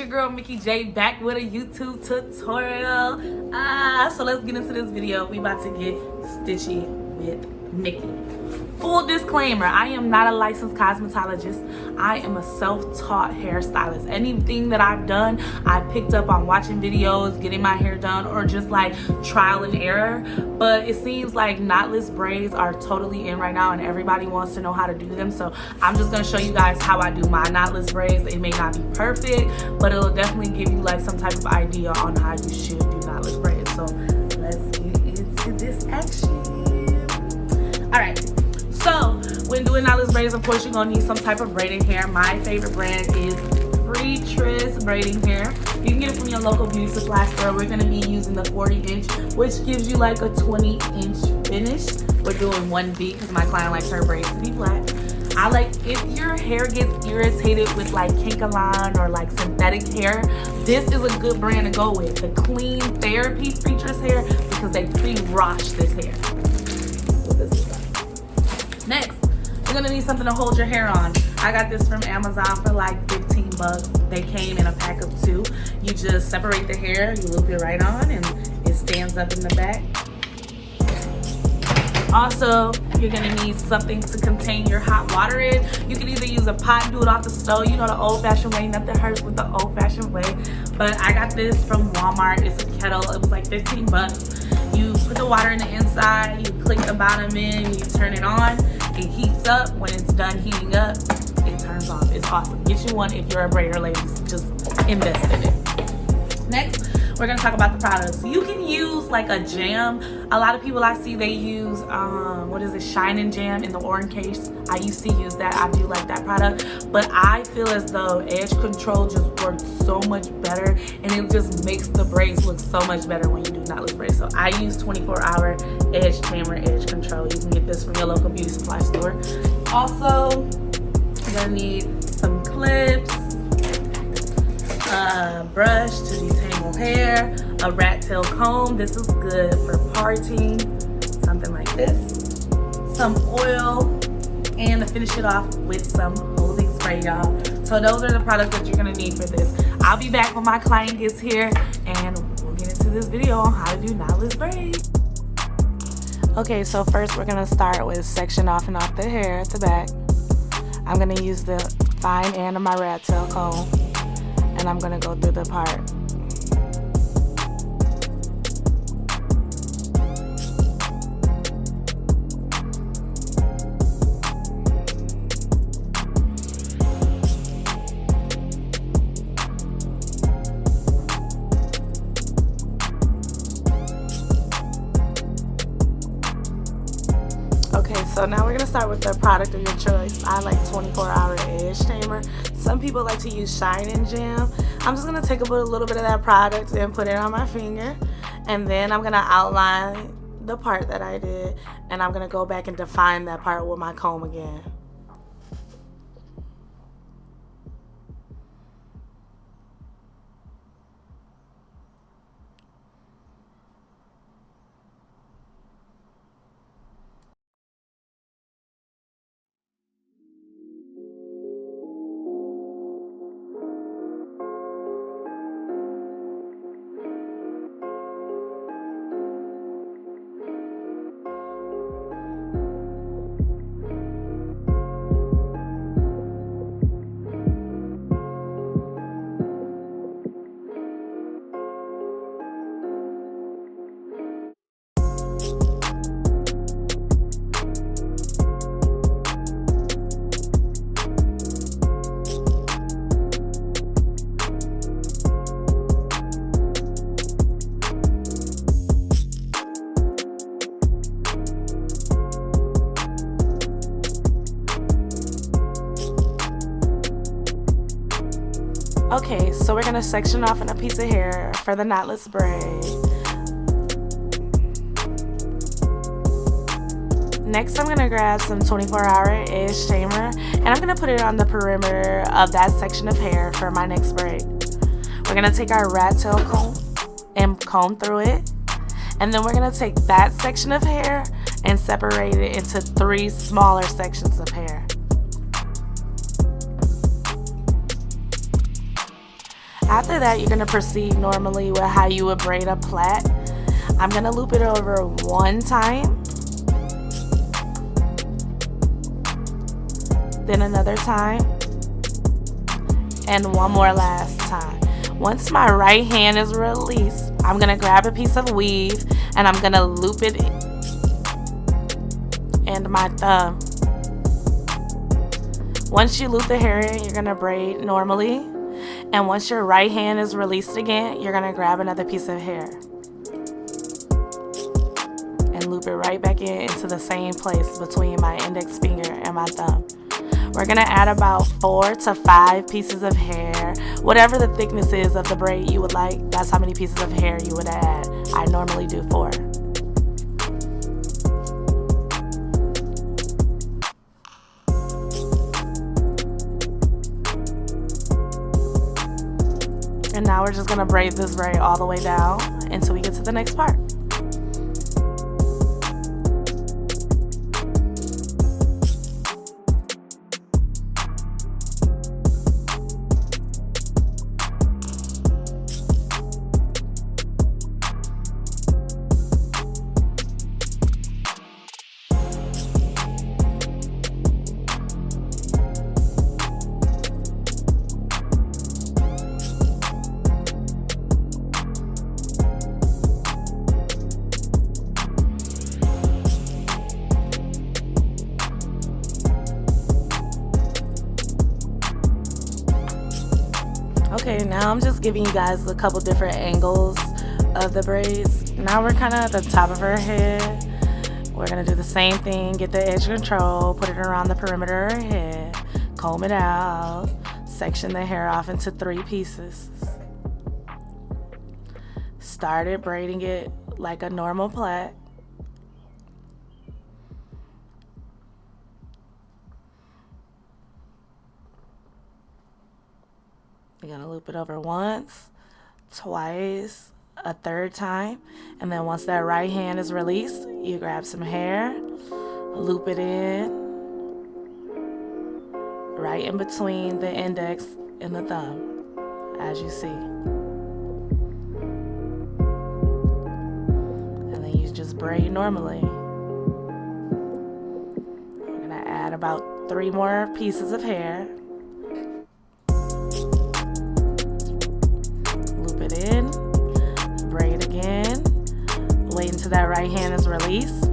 your girl Mickey J back with a YouTube tutorial. So let's get into this video. We about to get stitchy with Mickey. Full disclaimer, I am not a licensed cosmetologist. I am a self-taught hairstylist. Anything that I've done, I picked up on watching videos, getting my hair done, or just like trial and error. But it seems like knotless braids are totally in right now and everybody wants to know how to do them. So I'm just gonna show you guys how I do my knotless braids. It may not be perfect, but it'll definitely give you like some type of idea on how you should do knotless braids. So let's get into this action. All right. So when doing knotless braids, of course, you're gonna need some type of braiding hair. My favorite brand is Freetress braiding hair. You can get it from your local beauty supply store. We're gonna be using the 40-inch, which gives you like a 20-inch finish. We're doing 1B because my client likes her braids to be flat. I like, if your hair gets irritated with like Kinkaline or like synthetic hair, this is a good brand to go with. The Clean Therapy Freetress hair, because they pre-wash this hair. Next, you're gonna need something to hold your hair on. I got this from Amazon for like 15 bucks. They came in a pack of 2. You just separate the hair, you loop it right on, and it stands up in the back. Also, you're gonna need something to contain your hot water in. You can either use a pot and do it off the stove, you know, the old-fashioned way. Nothing hurts with the old-fashioned way. But I got this from Walmart. It's a kettle. It was like 15 bucks. You put the water in the inside, you click the bottom in, you turn it on. It heats up. When it's done heating up, it turns off. It's awesome. Get you one if you're a braider, ladies. Just invest in it. Next, we're gonna talk about the products. You can use like a jam. A lot of people I see, they use what is it, Shine Jam in the orange case. I used to use that. I do like that product, but I feel as though edge control just works so much better, and it just makes the braids look so much better when you do knotless braids. So I use 24-hour edge tamer, edge control. You can get this from your local beauty supply store. Also, you're gonna need some clips, a brush to detangle hair, a rat tail comb. This is good for parting, something like this, some oil, and to finish it off with some holding spray, y'all. So those are the products that you're gonna need for this. I'll be back when my client gets here and we'll get into this video on how to do knotless braids. Okay, so first we're gonna start with section off the hair at the back. I'm gonna use the fine end of my rat tail comb, and I'm gonna go through the part. Okay, so now we're gonna start with the product of your choice. I like 24-hour edge tamer. Some people like to use Shine Jam. I'm just gonna take a little bit of that product and put it on my finger, and then I'm gonna outline the part that I did, and I'm gonna go back and define that part with my comb again. Okay, so we're gonna section off in a piece of hair for the knotless braid. Next, I'm gonna grab some 24-hour edge tamer, and I'm gonna put it on the perimeter of that section of hair for my next braid. We're gonna take our rat tail comb and comb through it, and then we're gonna take that section of hair and separate it into 3 smaller sections of hair. After that, you're going to proceed normally with how you would braid a plait. I'm going to loop it over one time, then another time, and one more last time. Once my right hand is released, I'm going to grab a piece of weave and I'm going to loop it in my thumb. Once you loop the hair in, you're going to braid normally. And once your right hand is released again, you're going to grab another piece of hair and loop it right back into the same place between my index finger and my thumb. We're going to add about 4 to 5 pieces of hair. Whatever the thickness is of the braid you would like, that's how many pieces of hair you would add. I normally do 4. And now we're just going to braid this braid all the way down until we get to the next part. Okay, now I'm just giving you guys a couple different angles of the braids. Now we're kind of at the top of her head. We're going to do the same thing. Get the edge control, put it around the perimeter of her head, comb it out, section the hair off into 3 pieces. Started braiding it like a normal plait. You're going to loop it over once, twice, a 3rd time, and then once that right hand is released, you grab some hair, loop it in, right in between the index and the thumb, as you see. And then you just braid normally. We're going to add about 3 more pieces of hair. In, braid again, wait until that right hand is released,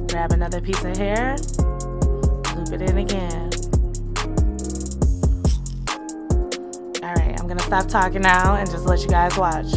grab another piece of hair, loop it in again. Alright, I'm gonna stop talking now and just let you guys watch.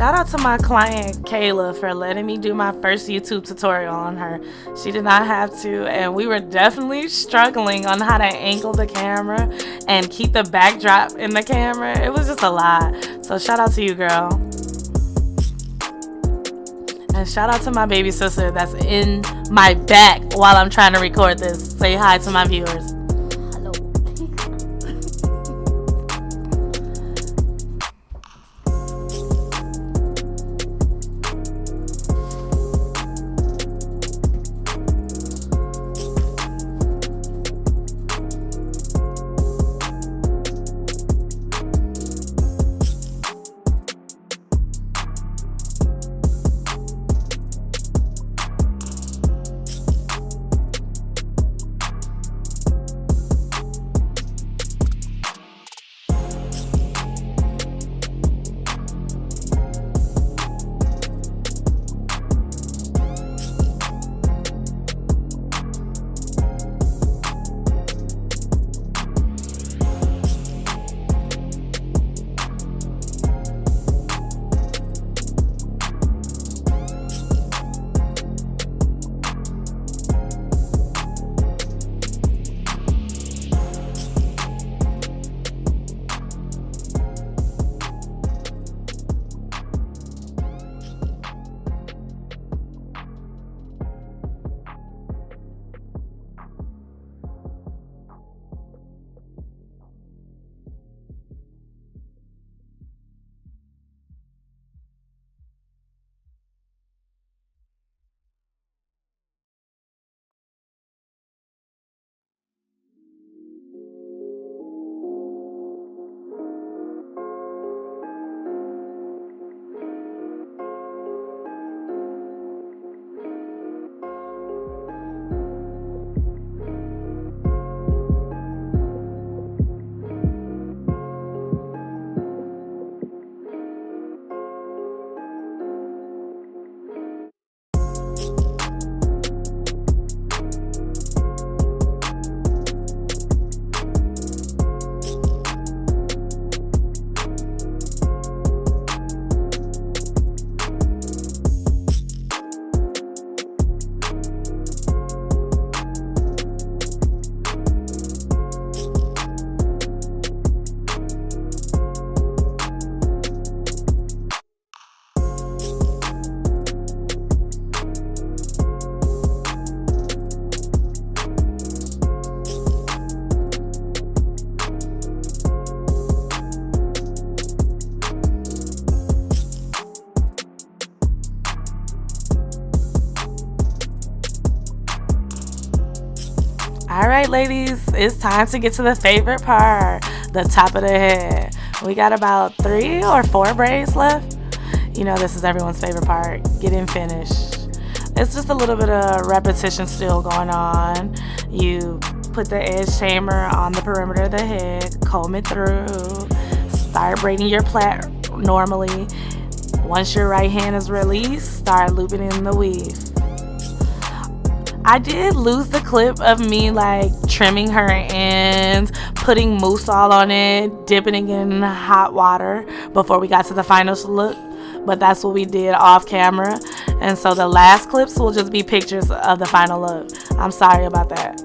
Shout out to my client Kayla for letting me do my first YouTube tutorial on her. She did not have to, and we were definitely struggling on how to angle the camera and keep the backdrop in the camera. It was just a lot. So shout out to you, girl. And shout out to my baby sister that's in my back while I'm trying to record this. Say hi to my viewers. All right, ladies, it's time to get to the favorite part, the top of the head. We got about 3 or 4 braids left. You know, this is everyone's favorite part, getting finished. It's just a little bit of repetition still going on. You put the edge tamer on the perimeter of the head, comb it through, start braiding your plait normally. Once your right hand is released, start looping in the weave. I did lose the clip of me like trimming her ends, putting mousse all on it, dipping it in hot water before we got to the final look, but that's what we did off camera. And so the last clips will just be pictures of the final look. I'm sorry about that.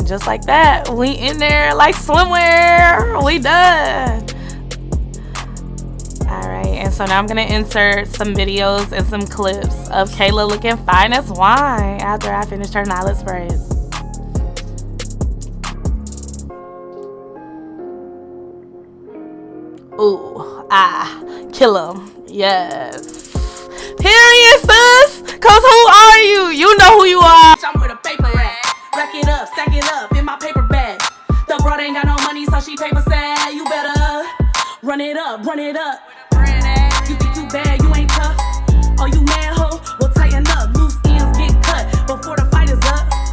And just like that, we in there like swimwear. We done. Alright, and so now I'm gonna insert some videos and some clips of Kayla looking fine as wine after I finish her knotless braids. Ooh, kill him. Yes. Period, sis. Cause who are you? You know who you are. I'm with a paper rack. Rack it up, stack it up in my paper bag. The broad ain't got no money, so she paper sad. You better run it up, run it up. You think you bad,